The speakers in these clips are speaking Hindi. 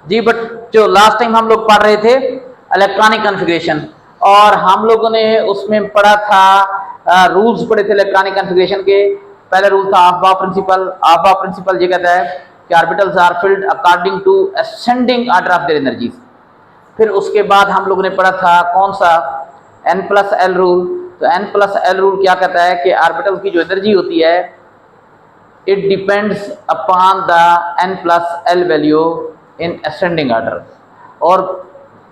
जी, बट जो लास्ट टाइम हम लोग पढ़ रहे थे इलेक्ट्रॉनिक कॉन्फ़िगरेशन, और हम लोगों ने उसमें पढ़ा था रूल्स पढ़े थे इलेक्ट्रॉनिक कॉन्फ़िगरेशन के। पहला रूल था अफबाउ प्रिंसिपल। अफबाउ प्रिंसिपल ये कहता है कि orbitals are filled according to ascending order of their energies. फिर उसके बाद हम लोगों ने पढ़ा था कौन सा, एन प्लस एल रूल। तो एन प्लस एल रूल क्या कहता है कि ऑर्बिटल की जो एनर्जी होती है it depends upon the N plus L value in ascending order. और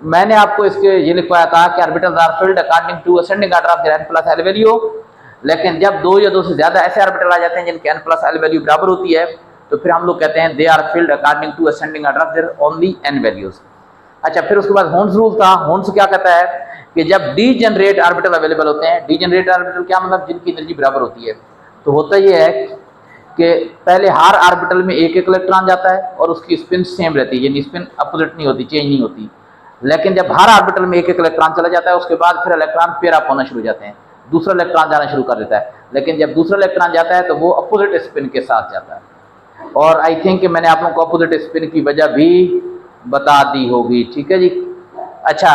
मैंने आपको इसके ये लिखवाया था कि orbitals are filled according to ascending order of their N plus L value. लेकिन जब दो या दो से ज्यादा ऐसे ऑर्बिटल आ जाते हैं जिनके एन प्लस एल वैल्यू बराबर होती है, तो फिर हम लोग कहते हैं they are filled according to ascending order of their only N values. अच्छा, फिर उसके बाद होन्स रूल था। होन्स क्या कहता है कि जब डीजेनरेट ऑर्बिटल अवेलेबल होते हैं, डीजेनरेट ऑर्बिटल क्या मतलब, जिनकी एनर्जी बराबर होती है, तो होता यह है कि पहले हर ऑर्बिटल में एक एक इलेक्ट्रॉन जाता है और उसकी स्पिन सेम रहती है, यानी स्पिन अपोजिट नहीं होती, चेंज नहीं होती। लेकिन जब हर ऑर्बिटल में एक एक इलेक्ट्रॉन चला जाता है, उसके बाद फिर इलेक्ट्रॉन पेयर अप होना शुरू हो जाते हैं, दूसरा इलेक्ट्रॉन जाना शुरू कर देता है। लेकिन जब दूसरा इलेक्ट्रॉन जाता है तो वो अपोजिट स्पिन के साथ जाता है। और आई थिंक कि मैंने आप लोगों को अपोजिट स्पिन की वजह भी बता दी होगी। ठीक है जी। अच्छा,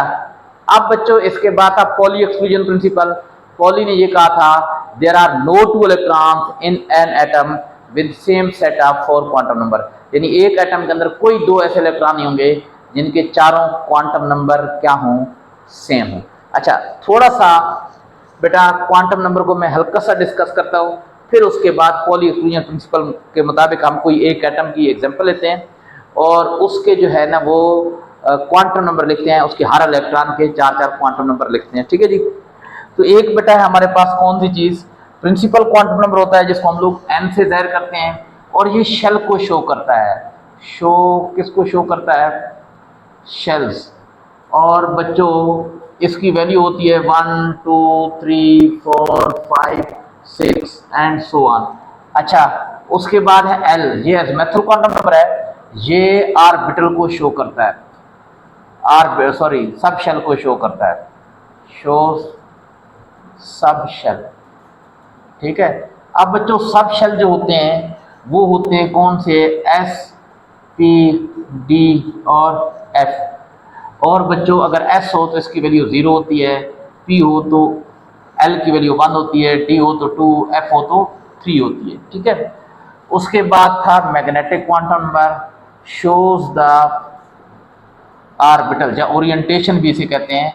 अब बच्चों इसके बाद था पॉली एक्सक्लूजन प्रिंसिपल। पॉली ने ये कहा था there are no two electrons in an atom with same set of 4 quantum number, यानी एक एटम के अंदर कोई दो ऐसे इलेक्ट्रॉन नहीं होंगे जिनके चारों क्वांटम नंबर क्या हों, सेम हो। अच्छा, थोड़ा सा बेटा क्वांटम नंबर को मैं हल्का सा डिस्कस करता हूँ, फिर उसके बाद पॉली एक्सक्लूजन प्रिंसिपल के मुताबिक हम कोई एक एटम की एग्जांपल लेते हैं और उसके जो है ना वो क्वांटम नंबर लिखते हैं, उसके हर इलेक्ट्रॉन के चार चार क्वांटम नंबर लिखते हैं। ठीक है जी। तो एक बेटा है हमारे पास कौन सी चीज, प्रिंसिपल क्वांटम नंबर होता है जिसको हम लोग एन से जाहिर करते हैं, और ये शेल को शो करता है। शो किसको शो करता है, शेल्स। और बच्चों इसकी वैल्यू होती है 1 2 3 4 5 6 एंड सो ऑन। अच्छा, उसके बाद है एल, ये मेथड क्वांटम नंबर है, ये ऑर्बिटल को शो करता है, सब शेल को शो करता है, शो सब शेल। ठीक है। अब बच्चों सब शेल जो होते हैं वो होते हैं कौन से, एस पी डी और एफ। और बच्चों अगर एस हो तो इसकी वैल्यू 0 होती है, पी हो तो एल की वैल्यू 1 होती है, डी हो तो 2, एफ हो तो 3 होती है। ठीक है। उसके बाद था magnetic quantum number, shows the orbital, या ओरिएंटेशन भी इसे कहते हैं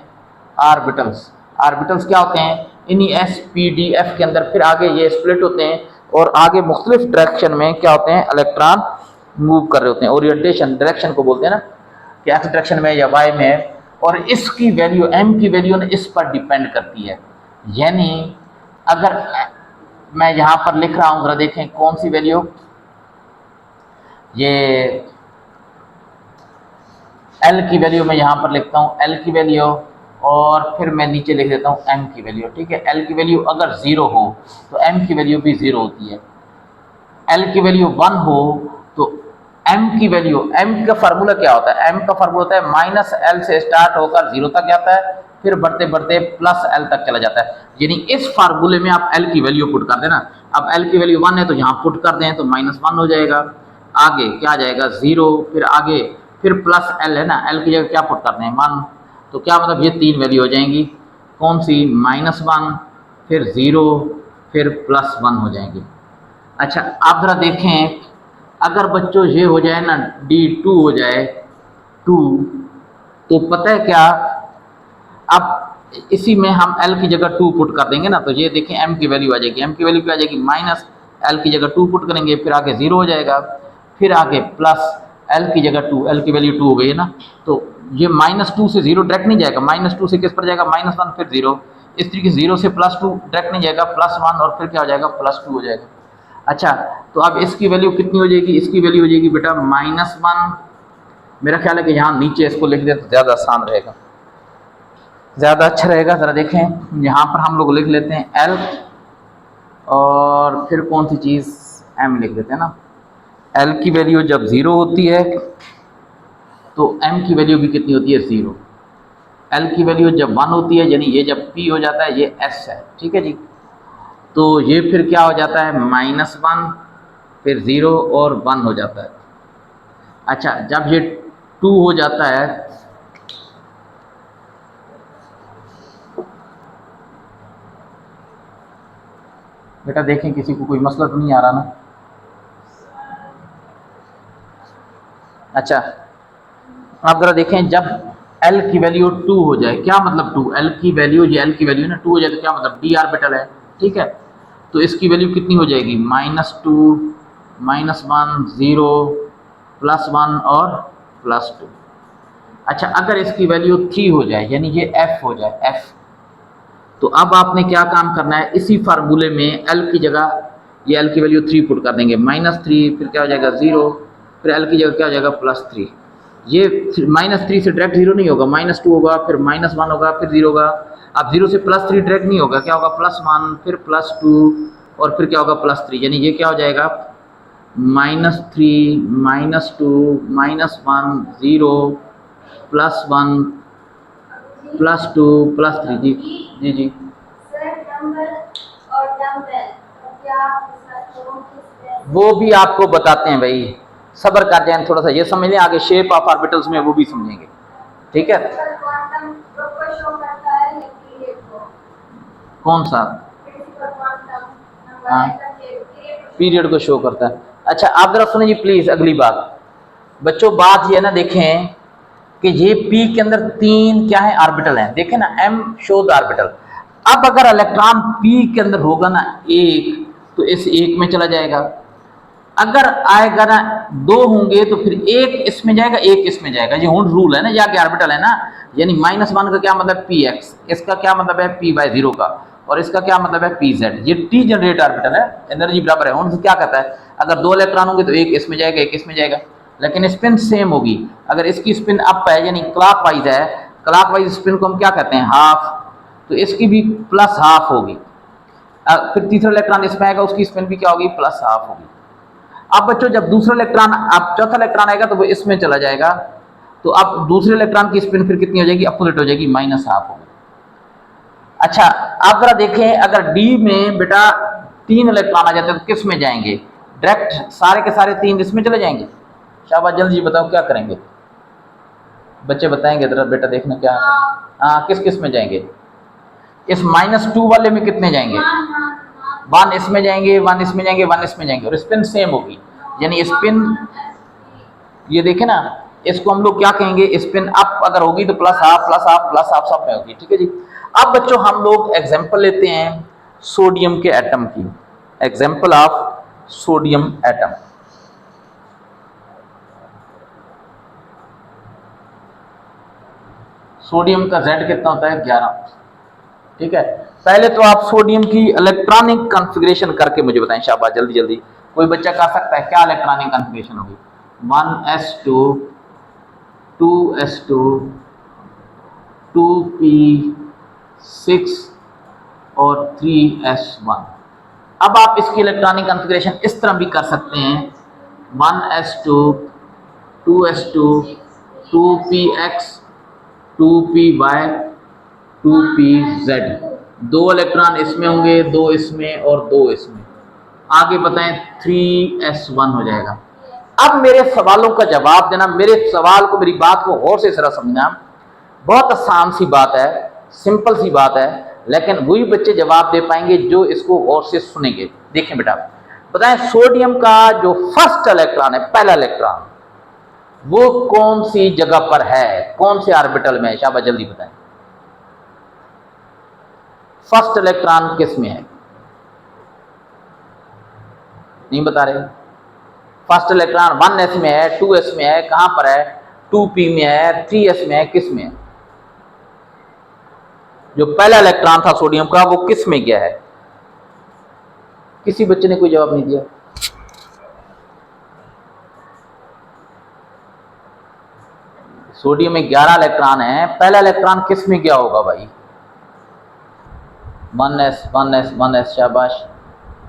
ऑर्बिटल्स। ऑर्बिटल्स क्या होते हैं, इन्हीं एस पी डी एफ के अंदर फिर आगे ये स्प्लिट होते हैं और आगे मुख्तलिफ डायरेक्शन में क्या होते हैं, इलेक्ट्रॉन मूव कर रहे होते हैं। ओरिएंटेशन डायरेक्शन को बोलते हैं ना, कि एक्स डायरेक्शन में या वाई में। और इसकी वैल्यू, एम की वैल्यू इस पर डिपेंड करती है। यानी अगर मैं यहां पर लिख रहा हूं, जरा देखें कौन सी वैल्यू, ये एल की वैल्यू मैं यहां पर लिखता हूं, एल की वैल्यू, और फिर मैं नीचे लिख देता हूं एम की वैल्यू। ठीक है। एल की वैल्यू अगर 0 हो तो एम की वैल्यू भी 0 होती है, एल की वैल्यू 1 हो तो एम की वैल्यू, एम का फार्मूला क्या होता है, एम का फार्मूला होता है माइनस एल से स्टार्ट होकर 0 तक जाता है, फिर बढ़ते बढ़ते प्लस एल तक चला जाता है। यानी इस फार्मूले में आप एल की वैल्यू पुट कर देना। अब एल की वैल्यू 1 है तो यहाँ पुट कर दें तो -1 हो जाएगा, आगे क्या आ जाएगा 0, फिर आगे फिर प्लस एल है ना, एल की जगह क्या पुट करते हैं 1, तो क्या मतलब ये 3 वैल्यू हो जाएंगी, कौन सी, -1, फिर 0, फिर +1 हो जाएंगी। अच्छा, आप जरा देखें अगर बच्चों ये हो जाए ना, D2 हो जाए 2, तो पता है क्या, अब इसी में हम L की जगह 2 पुट कर देंगे ना, तो ये देखें M की वैल्यू आ जाएगी, M की वैल्यू क्या आ जाएगी, माइनस L की जगह 2 पुट करेंगे, फिर आगे 0 हो जाएगा, फिर आगे प्लस L की जगह 2, L की वैल्यू 2 हो गई है ना, तो ये -2 से 0 डायरेक्ट नहीं जाएगा, -2 से किस पर जाएगा, -1 फिर 0, इस तरीके से 0 से +2 डायरेक्ट नहीं जाएगा, +1 और फिर क्या हो जाएगा, +2 हो जाएगा। अच्छा, तो अब इसकी वैल्यू कितनी हो जाएगी, इसकी वैल्यू हो जाएगी बेटा -1। मेरा ख्याल है कि यहाँ नीचे इसको लिख दे तो ज़्यादा आसान रहेगा, ज़्यादा अच्छा रहेगा। ज़रा देखें यहाँ पर हम लोग लिख लेते हैं L, और फिर कौन सी चीज़, M लिख देते हैं ना। L की वैल्यू जब 0 होती है तो M की वैल्यू भी कितनी होती है, 0। L की वैल्यू जब 1 होती है, यानी ये जब P हो जाता है, ये S है। ठीक है जी। तो ये फिर क्या हो जाता है, -1, फिर 0 और 1 हो जाता है। अच्छा, जब ये 2 हो जाता है। बेटा देखें किसी को कोई मसला तो नहीं आ रहा ना? अच्छा, आप जरा देखें, जब L की वैल्यू 2 हो जाए, क्या मतलब 2, L की वैल्यू, ये L की वैल्यू ना 2 हो जाए तो क्या मतलब, d ऑर्बिटल है, ठीक है। तो इसकी वैल्यू कितनी हो जाएगी, -2, -1, 0, +1 और +2। अच्छा, अगर इसकी वैल्यू 3 हो जाए, यानी ये f हो जाए, f, तो अब आपने क्या काम करना है, इसी फार्मूले में L की जगह, ये L की वैल्यू 3 पुट कर देंगे, -3, फिर क्या हो जाएगा 0, फिर L की जगह क्या हो जाएगा +3। ये -3 से डायरेक्ट 0 नहीं होगा, -2 होगा, फिर -1 होगा, फिर 0 होगा। अब 0 से +3 डायरेक्ट नहीं होगा, क्या होगा, +1, फिर +2 और फिर क्या होगा +3, यानी ये क्या हो जाएगा, -3, -2, -1, 0, +1, +2, +3। जी जी जी, वो भी आपको बताते हैं भाई, सब्र कर जाए थोड़ा सा, ये समझ लें, आगे शेप ऑफ ऑर्बिटल्स में वो भी समझेंगे, ठीक है। कौन सा? हाँ, पीरियड को शो करता है। अच्छा, आप जरा सुनिए प्लीज, अगली बात बच्चों, बात ये ना देखें कि ये P के अंदर 3 क्या है, ऑर्बिटल हैं, देखें ना, M शोज ऑर्बिटल। अब अगर इलेक्ट्रॉन P के अंदर होगा ना 1, तो इस 1 में चला जाएगा। अगर आएगा ना 2 होंगे तो फिर 1 इसमें जाएगा, 1 इसमें जाएगा। ये हुन रूल है ना, ये आगे ऑर्बिटल है ना, यानी -1 का क्या मतलब px, इसका क्या मतलब है p/0 का, और इसका क्या मतलब है pz। ये t जनरेट ऑर्बिटल है, एनर्जी बराबर है। हुन क्या कहता है, अगर 2 इलेक्ट्रॉन होंगे तो 1 इसमें जाएगा, 1 इसमें जाएगा, लेकिन स्पिन सेम होगी। अगर इसकी स्पिन अप है, यानी क्लॉकवाइज है, क्लॉकवाइज स्पिन को हम क्या कहते हैं, हाफ, तो इसकी भी +½ होगी। फिर तीसरा इलेक्ट्रॉन इसमें आएगा, उसकी स्पिन भी क्या होगी, +½ होगी। अब बच्चों, जब दूसरा इलेक्ट्रॉन, अब चौथा इलेक्ट्रॉन आएगा तो वो इसमें चला जाएगा, तो अब दूसरे इलेक्ट्रॉन की स्पिन फिर कितनी हो जाएगी, अपोजिट हो जाएगी, -½ होगी। अच्छा, आप जरा देखें, अगर डी में बेटा 3 इलेक्ट्रॉन आ जाते हैं तो किस में जाएंगे, डायरेक्ट सारे के सारे 3 इसमें चले जाएंगे। शाबाश, जल्दी बताओ क्या करेंगे, बच्चे बताएंगे जरा, बेटा देखना क्या, हाँ, किस किस में जाएंगे, इस -2 वाले में कितने जाएंगे, 1 इसमें जाएंगे, 1 इसमें जाएंगे, 1 इसमें जाएंगे, और स्पिन सेम होगी, यानी स्पिन, ये देखे ना, इसको हम लोग क्या कहेंगे, स्पिन अप अगर होगी तो +½ सब में होगी, ठीक है जी। अब बच्चों, हम लोग एग्जांपल लेते हैं सोडियम के एटम की, example of sodium atom. Sodium का Z कितना होता है, 11, ठीक है। पहले तो आप सोडियम की इलेक्ट्रॉनिक कॉन्फ़िगरेशन करके मुझे बताएं, शाबाश, जल्दी जल्दी, कोई बच्चा कर सकता है, क्या इलेक्ट्रॉनिक कॉन्फ़िगरेशन होगी, 1s2, 2s2, 2p6 और 3s1। अब आप इसकी इलेक्ट्रॉनिक कॉन्फ़िगरेशन इस तरह भी कर सकते हैं, 1s2, 2s2, 2px, 2py, 2pz। 2 electron इसमें होंगे, 2 इसमें और 2 इसमें, आगे बताएं 3s1 हो जाएगा। अब मेरे सवालों का जवाब देना, मेरे सवाल को, मेरी बात को गौर से जरा समझना। बहुत आसान सी बात है, सिंपल सी बात है, लेकिन वही बच्चे जवाब दे पाएंगे जो इसको गौर से सुनेंगे। देखें बेटा, बताएं सोडियम का जो फर्स्ट इलेक्ट्रॉन है, पहला इलेक्ट्रॉन, वो कौन सी जगह पर है, कौन से ऑर्बिटल में है, शाबाश जल्दी बताएं। फर्स्ट इलेक्ट्रॉन किस में है, नहीं बता रहे। फर्स्ट इलेक्ट्रॉन 1s में है, 2s में है, कहां पर है, 2p में है, 3s में है, किस में है, जो पहला इलेक्ट्रॉन था सोडियम का वो किस में गया है। किसी बच्चे ने कोई जवाब नहीं दिया। सोडियम में 11 इलेक्ट्रॉन है, पहला इलेक्ट्रॉन किस में गया होगा भाई, 1s, 1s, 1s, शाबाश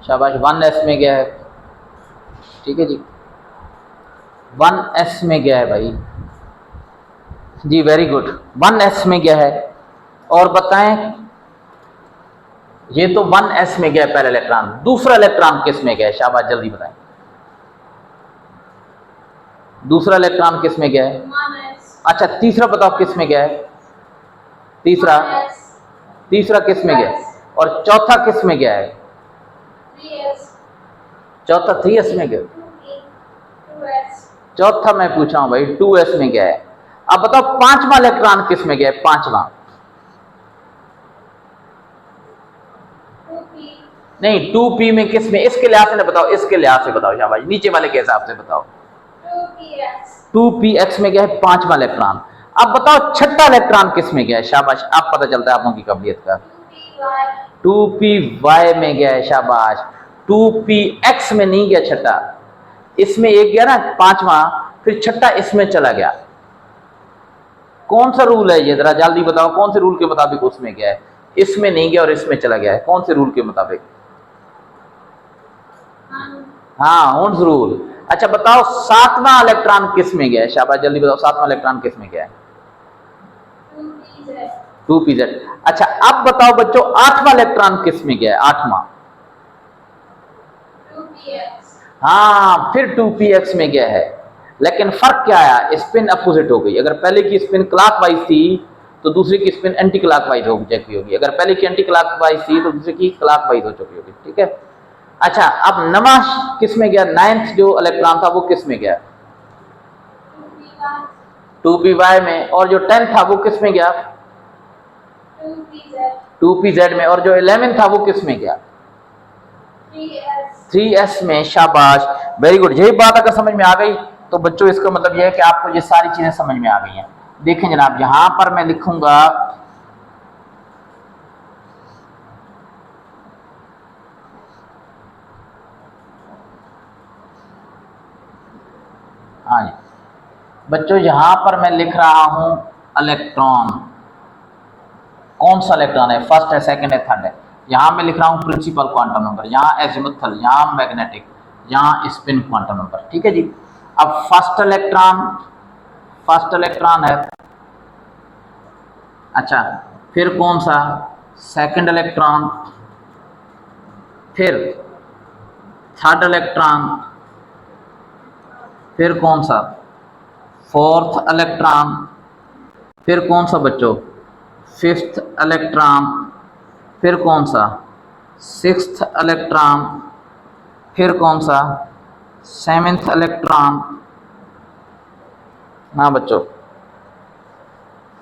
शाबाश, 1s में गया है, ठीक है जी, 1s में गया है भाई जी, वेरी गुड, 1s में गया है। और बताएं, ये तो 1s में गया है पहला इलेक्ट्रॉन, दूसरा इलेक्ट्रॉन किस में गया है, शाबाश जल्दी बताएं। दूसरा इलेक्ट्रॉन किस में गया है? 1s अच्छा तीसरा बताओ किस में गया है? तीसरा 1s तीसरा किस में गया है? और चौथा किस में गया है? 3s चौथा 3s में गया। 2s चौथा मैं पूछा हूं भाई 2s में गया है। अब बताओ पांचवा इलेक्ट्रॉन किस में गया है? पांचवा 2p नहीं 2p में किस में? इसके लिहाज से ना बताओ, इसके लिहाज से बताओ शाबाश, नीचे वाले के हिसाब से बताओ। 2px 2px में गया है पांचवा इलेक्ट्रॉन। अब बताओ छठा इलेक्ट्रॉन किस में गया है? शाबाश, अब पता चलता है आप लोगों की काबिलियत का। 2py में गया है, शाबाश। 2px में नहीं गया छठा, इसमें एक गया ना पांचवा, फिर छठा इसमें चला गया। कौन सा रूल है ये, जरा जल्दी बताओ, कौन से रूल के मुताबिक उसमें गया है? इसमें नहीं गया और इसमें चला गया है, कौन से रूल के मुताबिक? हाँ हुंड्स रूल। अच्छा बताओ सातवां इलेक्ट्रॉन किस में गया है? शाबाश जल्दी बताओ, सातवां इलेक्ट्रॉन किस में गया है? 2pz। अच्छा अब बताओ बच्चों आठवां इलेक्ट्रॉन किस में गया है? आठवां 2px हाँ फिर 2px में गया है, लेकिन फर्क क्या आया? स्पिन अपोजिट हो गई। अगर पहले की स्पिन क्लॉकवाइज थी तो दूसरी की स्पिन एंटी क्लॉकवाइज हो चुकी होगी, अगर पहले की एंटी क्लॉकवाइज थी तो दूसरी की क्लॉकवाइज हो चुकी होगी। ठीक है। अच्छा अब नवा किस में गया? नाइन्थ जो इलेक्ट्रॉन था वो किस में गया? 2py में। और जो 10 था वो किस में गया? 2pz में। और जो 11 था वो किस में गया? 3s में। शाबाश, वेरी गुड। यही बात अगर समझ में आ गई तो बच्चों इसका मतलब यह है कि आपको ये सारी चीजें समझ में आ गई हैं। देखें जनाब, यहां पर मैं लिखूंगा हाँ जी बच्चों, यहां पर मैं लिख रहा हूं इलेक्ट्रॉन। कौन सा इलेक्ट्रॉन है? फर्स्ट है, सेकंड है, थर्ड है। यहां मैं लिख रहा हूं प्रिंसिपल क्वांटम नंबर, यहां एजिमुथल, यहां मैग्नेटिक, यहां स्पिन क्वांटम नंबर। ठीक है जी। अब फर्स्ट इलेक्ट्रॉन है। अच्छा फिर कौन सा? सेकंड इलेक्ट्रॉन, फिर थर्ड इलेक्ट्रॉन, फिर कौन सा? फोर्थ इलेक्ट्रॉन, फिर कौन सा बच्चों? फिफ्थ इलेक्ट्रॉन, फिर कौन सा? सिक्स्थ इलेक्ट्रॉन, फिर कौन सा? Seventh electron. हाँ बच्चों।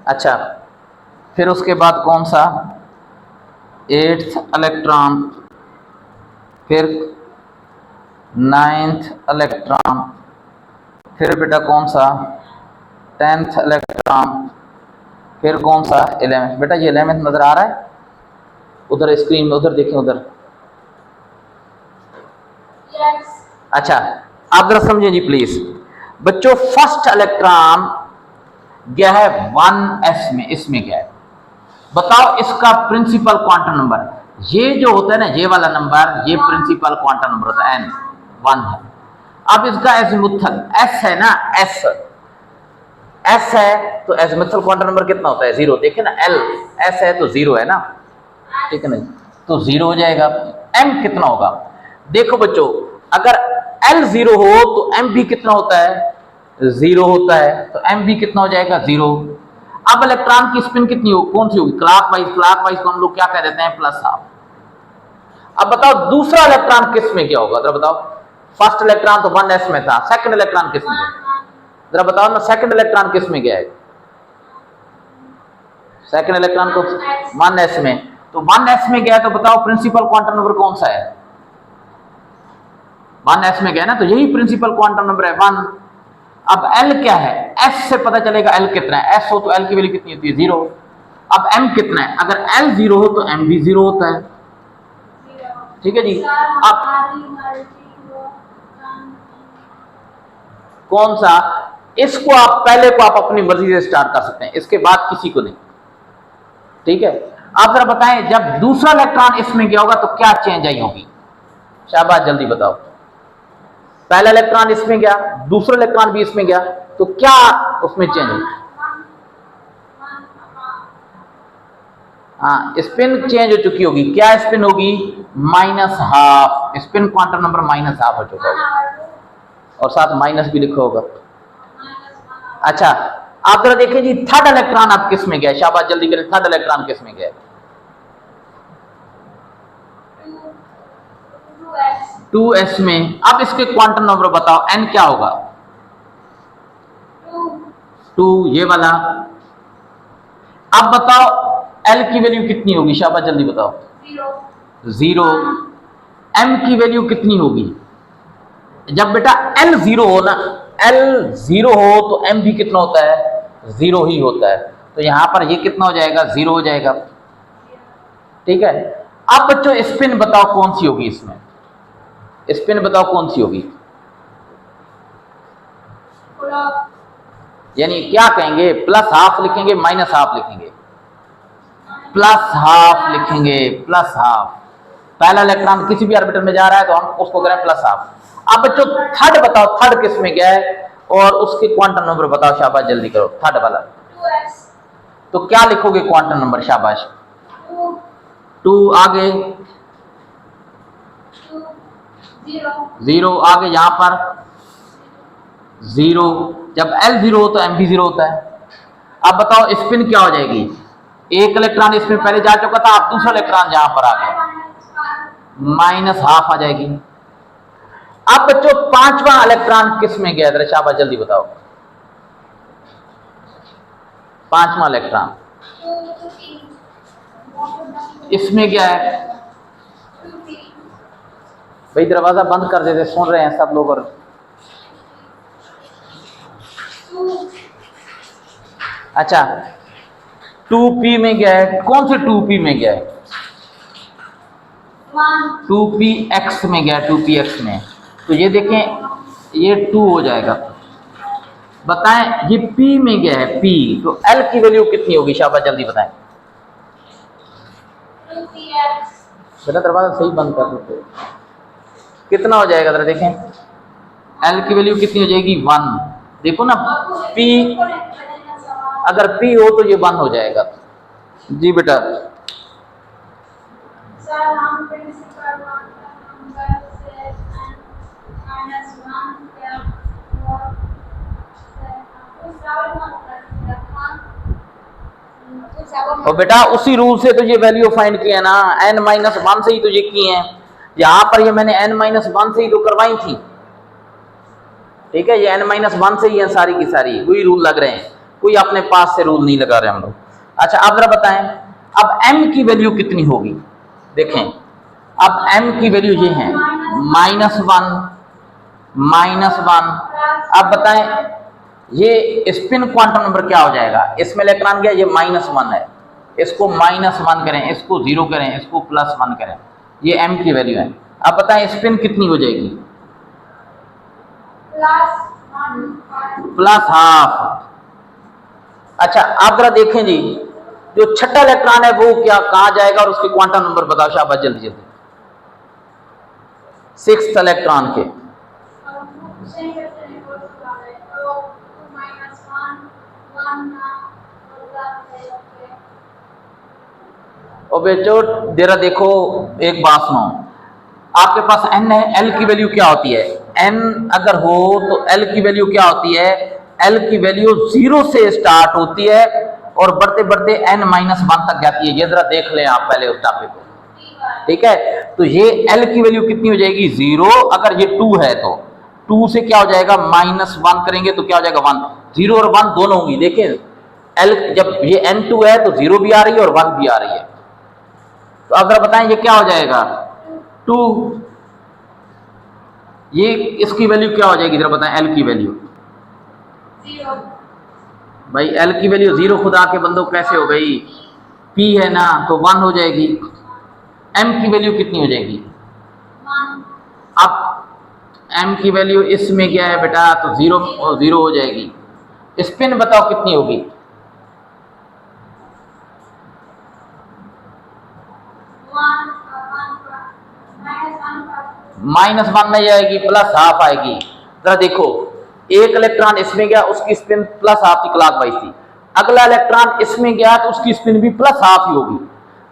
अच्छा फिर उसके बाद कौन सा? एट्थ इलेक्ट्रॉन, फिर नाइन्थ इलेक्ट्रॉन, फिर बेटा कौन सा? 10th इलेक्ट्रॉन, फिर कौन सा? 11th। बेटा ये 11th नजर आ रहा है उधर स्क्रीन में, उधर देखें उधर। yes अच्छा आप जरा समझें जी प्लीज। बच्चों फर्स्ट इलेक्ट्रॉन गया है 1s में, इसमें गया है। बताओ इसका प्रिंसिपल क्वांटम नंबर। ये जो होता है ना, ये वाला नंबर, ये प्रिंसिपल क्वांटम नंबर होता है, n 1 है। अब इसका एजिमुथल s है ना, s है तो एजिमुथल क्वांटम नंबर कितना होता है? 0। देखे ना, l s है तो 0 है ना, ठीक है ना, तो 0 हो जाएगा। m कितना होगा? देखो बच्चों अगर l 0 हो तो m भी कितना होता है? 0 होता है, तो m भी कितना हो जाएगा? 0। अब इलेक्ट्रॉन की स्पिन कितनी हो, कौन सी होगी? क्लॉकवाइज। क्लॉकवाइज को हम लोग क्या कह देते हैं? Plus half. अब बताओ दूसरा इलेक्ट्रॉन किस में क्या होगा? जरा बताओ। फर्स्ट इलेक्ट्रॉन तो 1s में था, सेकंड इलेक्ट्रॉन किस में गया? जरा बताओ ना, सेकंड इलेक्ट्रॉन किस में गया है? सेकंड इलेक्ट्रॉन को 1s में, तो 1s में गया तो बताओ प्रिंसिपल क्वांटम नंबर कौन सा है? 1s में गया ना, तो यही प्रिंसिपल क्वांटम नंबर है 1। अब l क्या है? s से पता चलेगा l कितना है। s हो तो l की वैल्यू कितनी होती है? 0। अब m कितना है? अगर l 0 हो तो m भी 0 होता है। ठीक है जी। अब कौन सा? इसको आप पहले को आप अपनी मर्जी से स्टार्ट कर सकते हैं, इसके बाद किसी को नहीं। ठीक है। आप जरा बताएं जब दूसरा इलेक्ट्रॉन इसमें गया होगा तो क्या चेंज आई होगी? शाबाश जल्दी बताओ। पहला इलेक्ट्रॉन इसमें गया, दूसरा इलेक्ट्रॉन भी इसमें गया, तो क्या उसमें चेंज होगी? हाँ स्पिन चेंज हो चुकी होगी। क्या स्पिन होगी? -12। स्पिन क्वांटम नंबर -12 हो चुका होगा, और साथ माइनस भी लिखा होगा। अच्छा, आप जरा देखिए जी, थर्ड इलेक्ट्रॉन आप किस में गया? शाबाश, जल्दी करें, थर्ड इलेक्ट्रॉन किस में गया? 2s में। अब इसके क्वांटम नंबर बताओ, n क्या होगा? 2, ये वाला। अब बताओ l की वैल्यू कितनी होगी? शाबाश, जल्दी बताओ। 0। m की वैल्यू कितनी होगी? जब बेटा l 0 हो ना, l 0 हो तो m भी कितना होता है? 0 ही होता है। तो यहां पर ये कितना हो जाएगा? 0 हो जाएगा। ठीक है। अब बच्चों स्पिन बताओ कौन सी होगी इसमें? स्पिन बताओ कौन सी होगी? यानी क्या कहेंगे? प्लस हाफ लिखेंगे, माइनस हाफ लिखेंगे? प्लस हाफ लिखेंगे, प्लस हाफ। पहला इलेक्ट्रॉन किसी भी ऑर्बिटल में जा रहा है तो हम उसको करें प्लस हाफ। अब बच्चों थर्ड बताओ, थर्ड किस में गया है और उसके क्वांटम नंबर बताओ। शाबाश, जल्दी करो, थर्ड वाला। 2s। तो क्या लिखोगे क्वांटम नंबर? शाबाश। 2 आगे 0 आगे, यहां पर 0। जब l 0 हो तो m भी 0 होता है। अब बताओ स्पिन क्या हो जाएगी? एक इलेक्ट्रॉन इसमें पहले जा चुका था, अब दूसरा इलेक्ट्रॉन जहां पर आ गया, माइनस हाफ आ जाएगी। अब बच्चों पांचवा इलेक्ट्रॉन किस में गया? शाबाश, जल्दी बताओ। पांचवा इलेक्ट्रॉन इसमें गया है। भाई दरवाजा बंद कर देते, सुन रहे हैं सब लोग। और अच्छा, 2p में गया है। कौन से 2p में गया है? 2px में गया, 2px में। तो ये देखें, ये 2 हो जाएगा। बताएं ये p में गया है, p, तो l की वैल्यू कितनी होगी? शाबाश, जल्दी बताएं। 2px। बेटा दरवाजा सही बंद कर देते। कितना हो जाएगा? जरा देखें, l की वैल्यू कितनी हो जाएगी? 1। देखो ना, p अगर p हो तो ये 1 हो जाएगा। जी बेटा। सर हम प्रिंसिपल नंबर से -1 क्या और बेटा उसी रूल से तो ये वैल्यू फाइंड किया ना, n-1 से ही तो ये किए हैं। यहाँ पर ये मैंने n-1 से ही तो करवाई थी। ठीक है, ये n-1 से ही है सारी की सारी, वही रूल लग रहे हैं, कोई अपने पास से रूल नहीं लगा रहे हम लोग। अच्छा, अब जरा बताएं, अब m की वैल्यू कितनी होगी? देखें, अब m की वैल्यू ये है -1। अब बताएं ये स्पिन क्वांटम नंबर क्या हो जाएगा? इसमें इलेक्ट्रॉन गया, ये -1 है, इसको -1 करें, इसको 0 करें, इसको +1 करें, ये m की वैल्यू है। अब बताएं स्पिन कितनी हो जाएगी? Plus half. अच्छा, आप जरा देखें जी, जो छठा इलेक्ट्रॉन है वो क्या कहां जाएगा और उसके क्वांटम नंबर बताओ। शाबाश, जल्दी जल्दी। 6th इलेक्ट्रॉन के। और बेचो जरा देखो, एक बात सुनो, आपके पास n है, l की वैल्यू क्या होती है? n अगर हो तो l की वैल्यू क्या होती है? l की वैल्यू 0 से स्टार्ट होती है और बढ़ते बढ़ते n-1 तक जाती है। ये जरा देख लें आप पहले उस टॉपिक को। ठीक है, तो ये l की वैल्यू कितनी हो जाएगी? 0। अगर ये 2 है तो 2 से क्या हो जाएगा? -1 करेंगे तो क्या हो जाएगा? 1। 0 और 1 दोनों होंगी। देखें, l जब ये n2 है तो 0 भी आ रही है और 1 भी आ रही है। तो अब जरा बताएं ये क्या हो जाएगा? 2। ये इसकी वैल्यू क्या हो जाएगी? जरा बताएं l की वैल्यू। 0। भाई l की वैल्यू 0 खुदा के बंदों कैसे हो गई? p है ना, तो 1 हो जाएगी। m की वैल्यू कितनी हो जाएगी? 1। अब m की वैल्यू इसमें क्या है बेटा? तो 0 और 0 हो जाएगी। स्पिन बताओ कितनी होगी? -1 नहीं आएगी, प्लस हाफ आएगी। जरा देखो, एक इलेक्ट्रॉन इसमें गया, उसकी स्पिन प्लस हाफ की क्लॉकवाइज थी। अगला इलेक्ट्रॉन इसमें गया तो उसकी स्पिन भी प्लस हाफ ही होगी।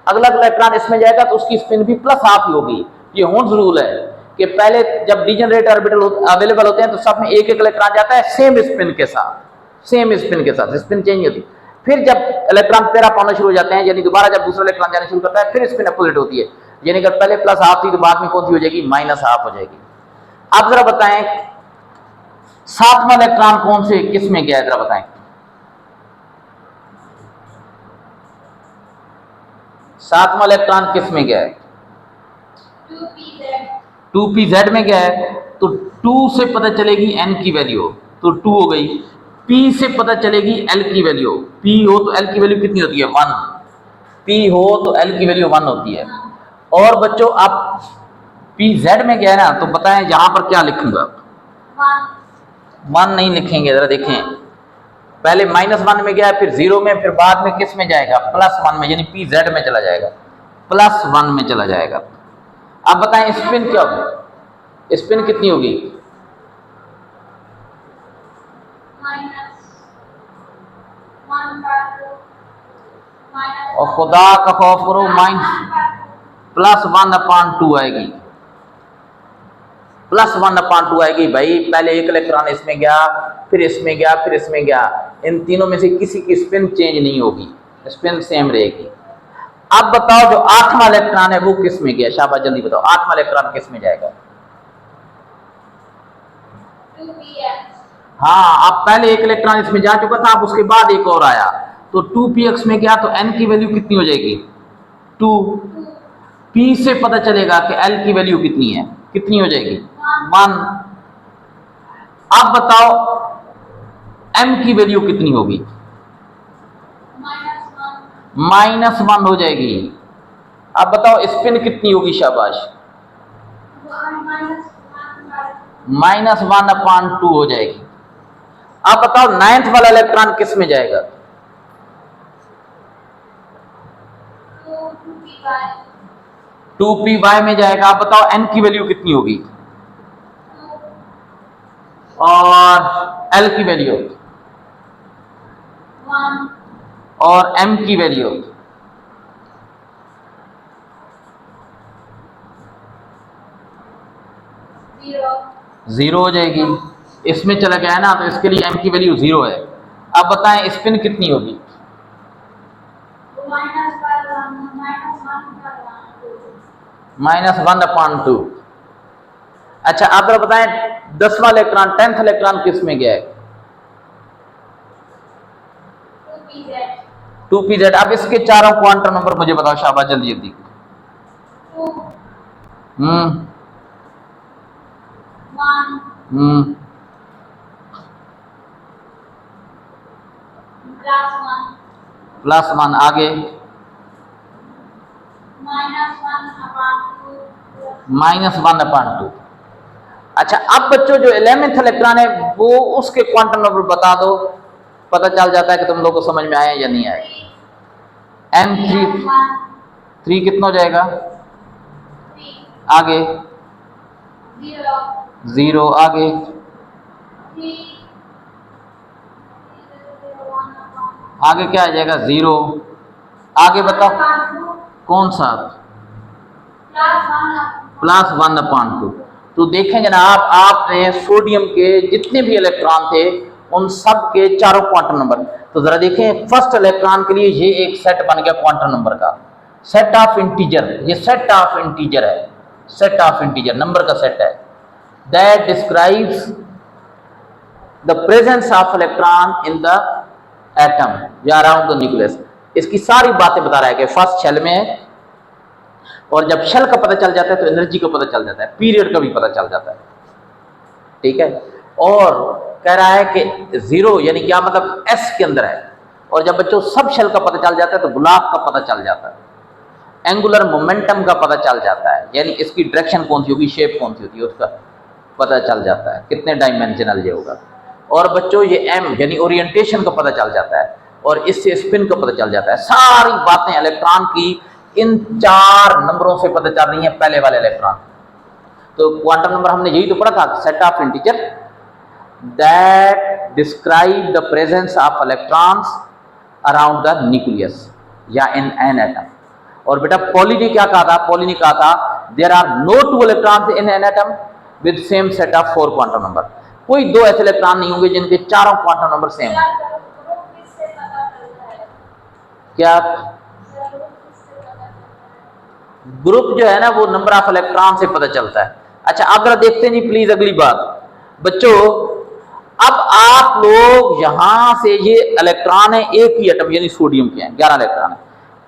अगला इलेक्ट्रॉन इसमें जाएगा तो उसकी स्पिन भी प्लस हाफ ही होगी। ये हुंस रूल है कि पहले जब डीजेनरेट ऑर्बिटल अवेलेबल होते हैं तो सब में एक एक इलेक्ट्रॉन जाता है सेम स्पिन के साथ। सेम स्पिन के साथ, स्पिन चेंज होती है। फिर जब इलेक्ट्रॉन पैरा पाना शुरू हो जाते हैं, यानी दोबारा जब दूसरा इलेक्ट्रॉन जाना शुरू करता है, फिर स्पिन अपोजिट होती है। यानी अगर पहले प्लस हाफ थी तो बाद में कौन सी हो जाएगी, माइनस हाफ हो जाएगी। आप जरा बताएं 7वां इलेक्ट्रॉन कौन से किस में गया है, जरा बताएं। 7वां इलेक्ट्रॉन किस में गया है, 2pz 2pz में गया है। तो 2 से पता चलेगी n की वैल्यू, तो 2 हो गई। p से पता चलेगी l की वैल्यू, p हो तो l की वैल्यू कितनी होती है, 1। p हो तो l की वैल्यू 1 होती है। और बच्चों आप pz में गया ना, तो बताएं यहां पर क्या लिखूंगा, 1 नहीं लिखेंगे, जरा देखें। पहले -1 में गया, फिर 0 में, फिर बाद में किस में जाएगा, +1 में, यानी pz में चला जाएगा, +1 में चला जाएगा। अब बताएं स्पिन क्या होगी, स्पिन कितनी होगी, और खुदा का खौफ करो, +1/2 आएगी, +1/2 आएगी। भाई पहले एक इलेक्ट्रॉन इसमें गया, फिर इसमें गया, फिर इसमें गया, इन तीनों में से किसी की स्पिन चेंज नहीं होगी, स्पिन सेम रहेगी। अब बताओ जो 8वां इलेक्ट्रॉन है वो किस में गया, शाबाश जल्दी बताओ, 8वां इलेक्ट्रॉन किस में जाएगा। 2px हाँ, अब पहले एक इलेक्ट्रॉन इसमें जा चुका था, अब उसके बाद एक और आया, तो 2px में गया, तो n की वैल्यू कितनी हो जाएगी, 2। p से पता चलेगा कि l की वैल्यू कितनी है, कितनी हो जाएगी, 1। अब बताओ m की वैल्यू कितनी होगी, -1 हो जाएगी। अब बताओ स्पिन कितनी होगी, शाबाश, -1/2 हो जाएगी। अब बताओ 9th वाला इलेक्ट्रॉन किस में जाएगा, 2py में जाएगा। अब बताओ n की वैल्यू कितनी होगी, और l की वैल्यू, 1 और m की वैल्यू, 0 हो जाएगी। इसमें चला गया है ना, तो इसके लिए m की वैल्यू 0 है। अब बताएं स्पिन कितनी होगी, -1/2। अच्छा आप जरा बताएं 10वां इलेक्ट्रॉन, 10th इलेक्ट्रॉन किस में गया है, 2pz। अब इसके चारों क्वांटम नंबर मुझे बताओ, शाबाश जल्दी जल्दी। 2 हम्म 1 हम्म +1 आगे, -1/2। अच्छा अब बच्चों जो 11th इलेक्ट्रॉन है वो उसके क्वांटम नंबर बता दो, पता चल जाता है कि तुम लोगों को समझ में आया या नहीं आया। n3 कितना हो जाएगा, आगे 0, आगे आगे क्या आ जाएगा, 0। आगे बताओ कौन सा, +1/2। तो देखें जनाब, आपने सोडियम के जितने भी इलेक्ट्रॉन थे उन सब के चारों क्वांटम नंबर, तो जरा देखें फर्स्ट इलेक्ट्रॉन के लिए ये एक सेट बन गया क्वांटम नंबर का, सेट ऑफ इंटीजर, ये सेट ऑफ इंटीजर है, सेट ऑफ इंटीजर नंबर का सेट है, that describes the presence of electron in the atom या अराउंड द न्यूक्लियस। इसकी सारी बातें बता रहा है कि फर्स्ट शेल में है, और जब शेल का पता चल जाता है तो एनर्जी का पता चल जाता है, पीरियड का भी पता चल जाता है, ठीक है। और कह रहा है कि 0 यानी क्या मतलब s के अंदर है, और जब बच्चों सब शेल का पता चल जाता है तो गुलाब का पता चल जाता है, एंगुलर मोमेंटम का पता चल जाता है, यानी इसकी डायरेक्शन कौन सी होगी, शेप कौन सी होती है उसका पता चल जाता है, कितने डायमेंशनल ये होगा। और बच्चों ये m यानी ओरिएंटेशन का पता चल जाता है, और इससे स्पिन का पता चल जाता है। सारी बातें इलेक्ट्रॉन की इन 4 नंबरों से पता चल रही हैं, पहले वाले इलेक्ट्रॉन। तो क्वांटम नंबर हमने यही तो पढ़ा था, set of integer that describe the presence of electrons around the nucleus या इन एन एटम। और बेटा पॉली ने क्या कहा था, पॉली ने कहा था there are no 2 electrons in an atom with same set of 4 quantum number. कोई दो ऐसे इलेक्ट्रॉन नहीं होंगे जिनके चारों क्वांटम नंबर सेम हो। सर ग्रुप किससे पता चलता है? क्या सर ग्रुप किससे पता चलता है? ग्रुप जो है ना वो नंबर ऑफ इलेक्ट्रॉन से पता चलता है। अच्छा अब जरा देखते हैं जी प्लीज अगली बात बच्चों। अब आप लोग यहां से ये इलेक्ट्रॉन है एक ही एटम यानी सोडियम के हैं 11 इलेक्ट्रॉन है।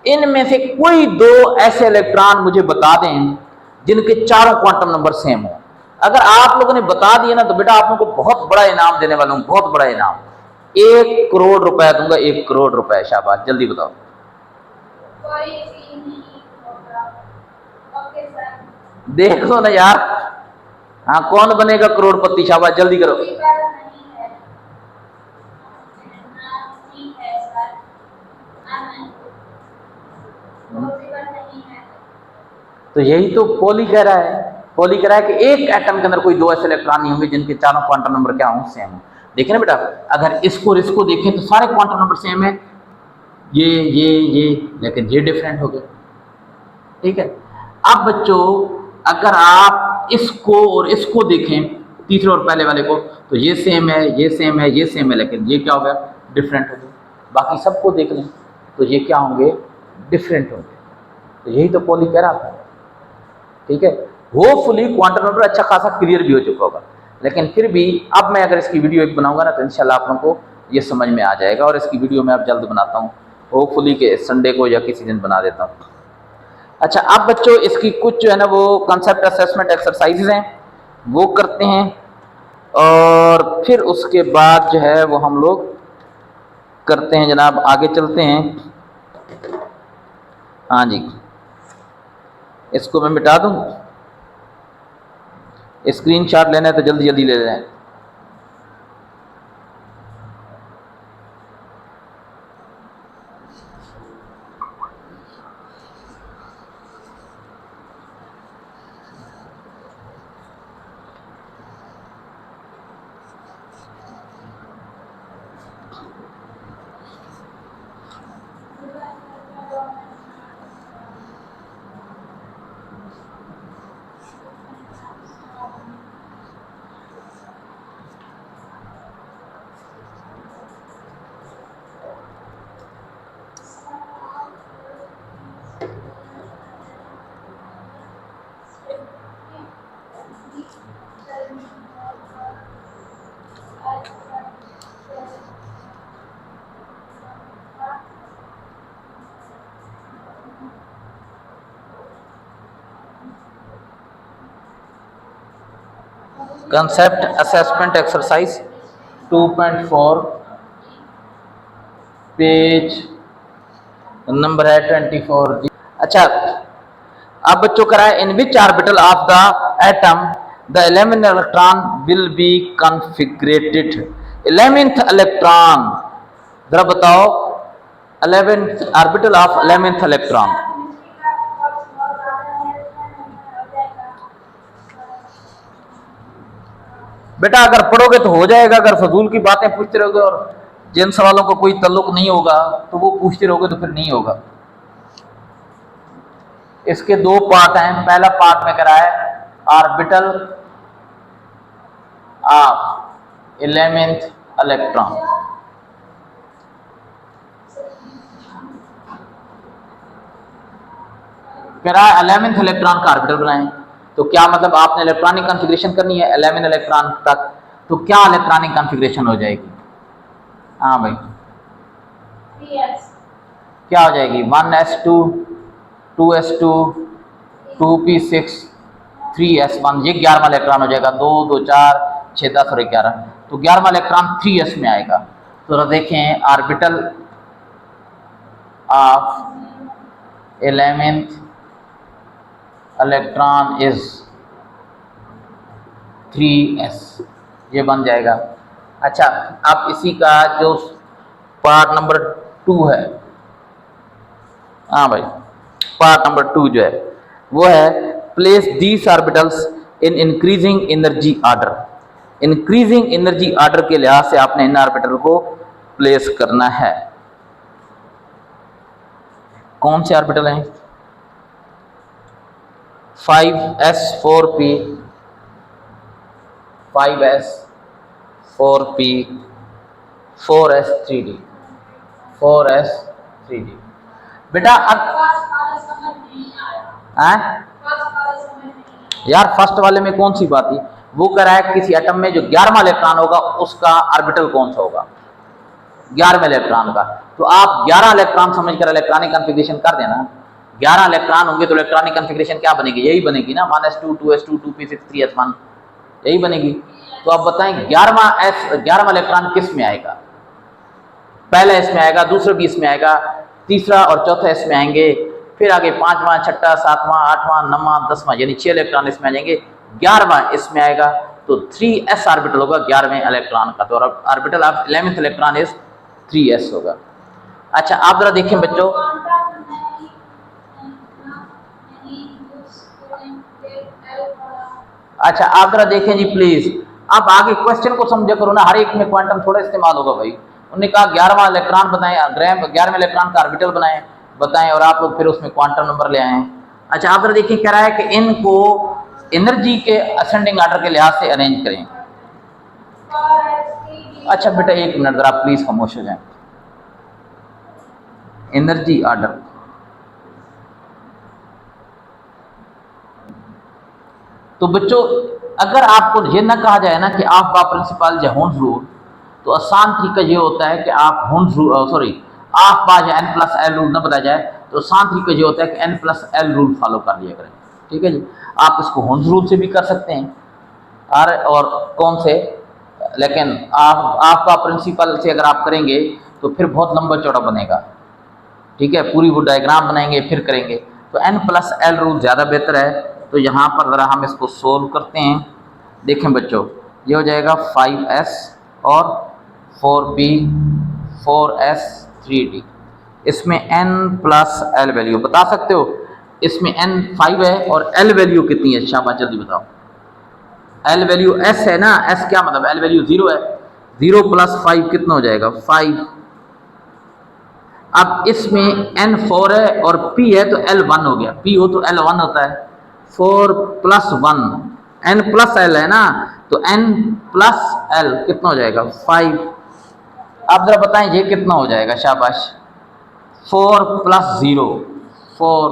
इनमें से कोई दो ऐसे इलेक्ट्रॉन मुझे बता दें जिनके चारों क्वांटम नंबर सेम हो। अगर आप लोगों ने बता दिया ना तो बेटा आप लोगों को बहुत बड़ा इनाम देने वाला हूं, बहुत बड़ा इनाम, 1 करोड़ रुपए दूंगा, 1 करोड़ रुपए। शाबाश जल्दी बताओ। कोई भी नहीं होगा। Okay sir. देख लो ना यार, हाँ कौन बनेगा करोड़पति? शाबाश जल्दी करो। पॉसिबल नहीं है। नहीं है सर। नहीं। पॉसिबल नहीं है। तो यही तो पॉली कह रहा है। पॉली कह रहा है कि एक एटम के अंदर कोई दो ऐसे इलेक्ट्रॉन नहीं होंगे जिनके चारों क्वांटम नंबर क्या हों सेम हो। देखें ना बेटा, अगर इसको और इसको देखें तो सारे क्वांटम नंबर सेम है, ये लेकिन ये डिफरेंट हो गए। ठीक है। अब बच्चों अगर आप इसको और इसको देखें तीसरे और पहले वाले को तो ये सेम है, ये सेम है, ये सेम है, लेकिन ये क्या हो गया? डिफरेंट हो गया। बाकी सबको देख लें तो ये क्या होंगे? डिफरेंट होंगे। तो यही तो पॉली कह रहा था। ठीक है। होपफुली क्वांटम नंबर अच्छा खासा क्लियर भी हो चुका होगा, लेकिन फिर भी अब मैं अगर इसकी वीडियो एक बनाऊंगा ना तो इंशाल्लाह आप लोगों को ये समझ में आ जाएगा। और इसकी वीडियो मैं अब जल्द बनाता हूँ, होपफुली के संडे को या किसी दिन बना देता हूँ। अच्छा अब बच्चों इसकी कुछ जो है ना वो कंसेप्ट असेसमेंट एक्सरसाइजेज हैं वो करते हैं और फिर उसके बाद जो है वो हम लोग करते हैं जनाब, आगे चलते हैं। हाँ जी, इसको मैं मिटा दूं, स्क्रीनशॉट लेना है तो जल्दी जल्दी ले लें। Concept assessment exercise 2.4 page number है 24। अच्छा अब बच्चों करा है in which orbital of the atom the 11th electron will be configurated. 11th electron जरा बताओ, 11th orbital of 11th electron. बेटा अगर पढ़ोगे तो हो जाएगा, अगर फजूल की बातें पूछते रहोगे और जिन सवालों को कोई ताल्लुक नहीं होगा तो वो पूछते रहोगे तो फिर नहीं होगा। इसके दो पार्ट हैं। पहला पार्ट में करा है ऑर्बिटल ऑफ 11th इलेक्ट्रॉन। करा है 11th इलेक्ट्रॉन का ऑर्बिटल बनाएं। तो क्या मतलब आपने इलेक्ट्रॉनिक कॉन्फ़िगरेशन करनी है 11 इलेक्ट्रॉन तक, तो क्या इलेक्ट्रॉनिक कॉन्फ़िगरेशन हो जाएगी? हाँ भाई क्या हो जाएगी? 1s2 2s2 2p6 3s1, ये 11वां इलेक्ट्रॉन हो जाएगा। 2 2 4 6 10 और 11, तो 11वां इलेक्ट्रॉन 3s में आएगा। तो देखें orbital of 11th electron is 3s, ये बन जाएगा। अच्छा अब इसी का जो पार्ट नंबर 2 है, हाँ भाई पार्ट नंबर 2 जो है वो है place these orbitals in increasing energy order. Increasing energy order के लिहाज से आपने इन ऑर्बिटल को प्लेस करना है। कौन से ऑर्बिटल हैं? 5s 4p 5s 4p 4s 3d 4s 3d। बेटा अब फर्स्ट वाला समझ नहीं आया। हैं फर्स्ट वाला समझ नहीं आया। यार फर्स्ट वाले में कौन सी बात थी? वो कह रहा है किसी एटम में जो 11वां इलेक्ट्रॉन होगा उसका ऑर्बिटल कौन सा होगा, 11वें इलेक्ट्रॉन का। तो आप 11 इलेक्ट्रॉन समझकर इलेक्ट्रॉनिक कॉन्फ़िगरेशन कर देना। 11 इलेक्ट्रॉन होंगे तो इलेक्ट्रॉनिक कॉन्फ़िगरेशन क्या बनेगी? यही बनेगी ना, 1s2 2s2 2p6 3s1, यही बनेगी। तो आप बताएं 11वां इलेक्ट्रॉन किस में आएगा? पहला इसमें आएगा, दूसरा भी इसमें आएगा, तीसरा और चौथा इसमें आएंगे, फिर आगे 5वां 6वां 7वां 8वां 9वां 10वां, यानी 6 इलेक्ट्रॉन इसमें आ जाएंगे, 11वां इसमें आएगा। तो 3s ऑर्बिटल होगा 11वें इलेक्ट्रॉन का। तो orbital of 11th electron is 3s होगा। अच्छा आप जरा देखें बच्चों, अच्छा आप जरा देखें जी प्लीज। अब आगे क्वेश्चन को समझा करो ना, हर एक में क्वांटम थोड़ा इस्तेमाल होगा भाई। उन्होंने कहा 11वां इलेक्ट्रॉन बनाएं, 11वें इलेक्ट्रॉन का ऑर्बिटल बताएं और आप लोग फिर उसमें क्वांटम नंबर ले आए। अच्छा आप जरा देखिए, कह रहा है कि इनको एनर्जी के असेंडिंग ऑर्डर के लिहाज से अरेंज करें। अच्छा बेटा एक मिनट जरा प्लीज खामोश हो जाए। एनर्जी ऑर्डर, तो बच्चों अगर आपको ये ना कहा जाए ना कि आप बा प्रिंसिपल या हुंस रूल, तो आसान तरीका ये होता है कि आप हुंस रूल सॉरी आप बा या n+l रूल ना बताया जाए, तो आसान तरीका ये होता है कि n+l रूल फॉलो कर लिया करें। ठीक है जी, आप इसको हुंस रूल से भी कर सकते हैं और कौन से, लेकिन आपका प्रिंसिपल से अगर आप करेंगे तो फिर बहुत लंबा चौड़ा बनेगा। ठीक है, पूरी वो डायग्राम बनाएंगे फिर करेंगे, तो n+l रूल ज़्यादा बेहतर है। तो यहाँ पर ज़रा हम इसको सोल्व करते हैं। देखें बच्चों, ये हो जाएगा 5s और 4p 4s 3d। इसमें n+l वैल्यू बता सकते हो? इसमें n 5 है और l वैल्यू कितनी है? शाबाश जल्दी बताओ। l वैल्यू s है ना, s क्या मतलब, l वैल्यू 0 है। 0 + 5 कितना हो जाएगा? 5। अब इसमें n 4 है और p है तो l 1 हो गया, p हो तो l 1 होता है। 4 + 1 n+l है ना, तो n+l कितना हो जाएगा? 5। आप जरा बताएं ये कितना हो जाएगा? शाबाश। 4 + 0 4,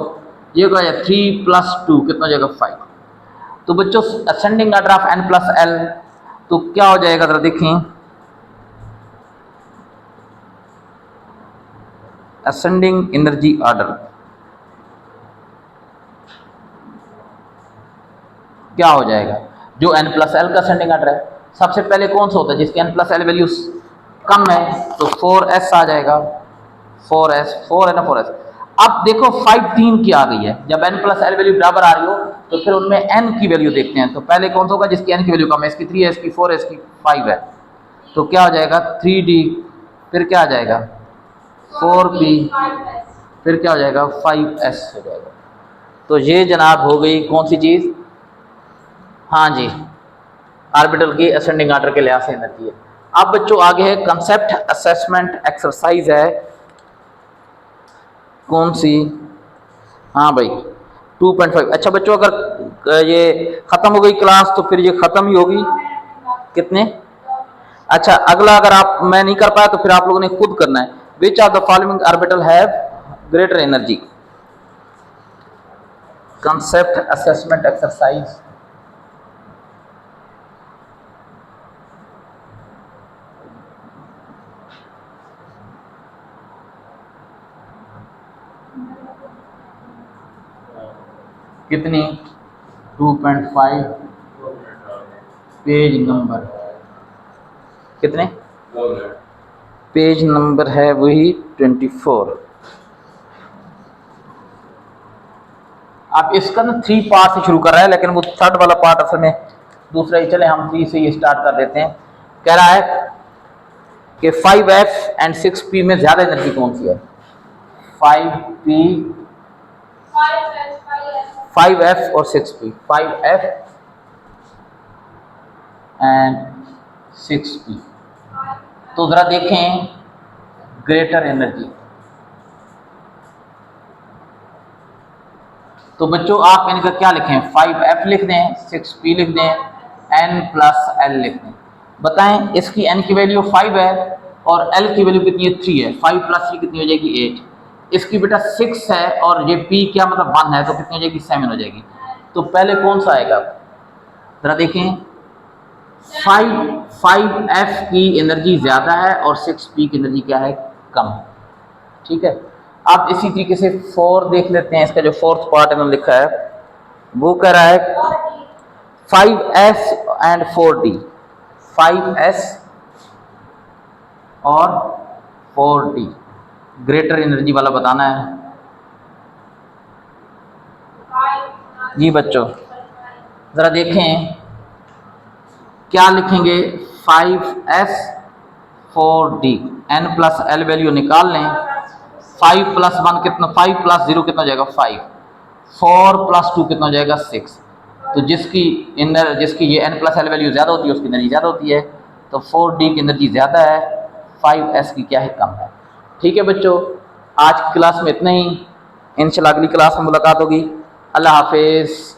ये हो जाएगा 3 + 2 कितना हो जाएगा? 5। तो बच्चों असेंडिंग ऑर्डर ऑफ n+l तो क्या हो जाएगा जरा देखें। असेंडिंग एनर्जी ऑर्डर क्या हो जाएगा? जो n+l का असेंडिंग ऑर्डर है, सबसे पहले कौन सा होता है जिसकी n+l वैल्यू कम है? तो 4s आ जाएगा। 4s 4 है ना 4s। अब देखो 5 3 की आ गई है, जब n+l वैल्यू बराबर आ रही हो तो फिर उनमें n की वैल्यू देखते हैं। तो पहले कौन सा होगा जिसकी n की वैल्यू कम है? इसकी 3 है, इसकी 4 है, इसकी 5 है। तो क्या हो जाएगा? 3d, फिर क्या आ जाएगा? 4p, फिर क्या हो जाएगा? 5s हो जाएगा। तो ये जनाब हो गई कौन सी चीज़? हाँ जी, ऑर्बिटल की असेंडिंग ऑर्डर के लिहाज से एनर्जी है। अब बच्चों आगे है कंसेप्ट असेसमेंट एक्सरसाइज है, कौन सी? हाँ भाई 2.5। अच्छा बच्चों अगर ये ख़त्म हो गई क्लास तो फिर ये ख़त्म ही होगी। कितने? अच्छा अगला अगर आप मैं नहीं कर पाया तो फिर आप लोगों ने खुद करना है। Which of the following orbital have greater energy? Concept assessment exercise. कितनी? 2.5। पेज नंबर कितने? पेज नंबर है वही 24। आप इसका ना 3 पार्ट से शुरू कर रहा है, लेकिन वो थर्ड वाला पार्ट असल में दूसरा ही, चले हम 3 से ही स्टार्ट कर देते हैं। कह रहा है कि 5f एंड 6p में ज़्यादा एनर्जी कौन सी है? 5p 5f और 6p, 5f एंड 6p। तो ज़रा देखें ग्रेटर एनर्जी। तो बच्चों आप इनका क्या लिखें? 5f लिख दें, 6p लिख दें, n+l लिख दें। बताएं इसकी n की वैल्यू 5 है और l की वैल्यू कितनी है 3 है, 5 + 3 कितनी हो जाएगी 8। इसकी बेटा 6 है और ये p क्या मतलब 1 है तो कितनी हो जाएगी 7 हो जाएगी। तो पहले कौन सा आएगा जरा देखें, 5f की एनर्जी ज़्यादा है और 6p की एनर्जी क्या है कम। ठीक है, अब इसी तरीके से 4 देख लेते हैं। इसका जो 4th पार्ट इन्होंने लिखा है वो कह रहा है 5s एंड 4d, 5s और 4d ग्रेटर एनर्जी वाला बताना है। जी बच्चों ज़रा देखें क्या लिखेंगे, 5s 4d, n + l value निकाल लें। 5 + 1 कितना, 5 + 0 कितना हो जाएगा 5, 4 + 2 कितना हो जाएगा 6। तो जिसकी ये n + l वैल्यू ज़्यादा होती है उसकी एनर्जी ज़्यादा होती है, तो 4d की एनर्जी ज़्यादा है, 5s की क्या है कम है। ठीक है बच्चों, आज की क्लास में इतना ही, इंशाल्लाह अगली क्लास में मुलाकात होगी। अल्लाह हाफिज़।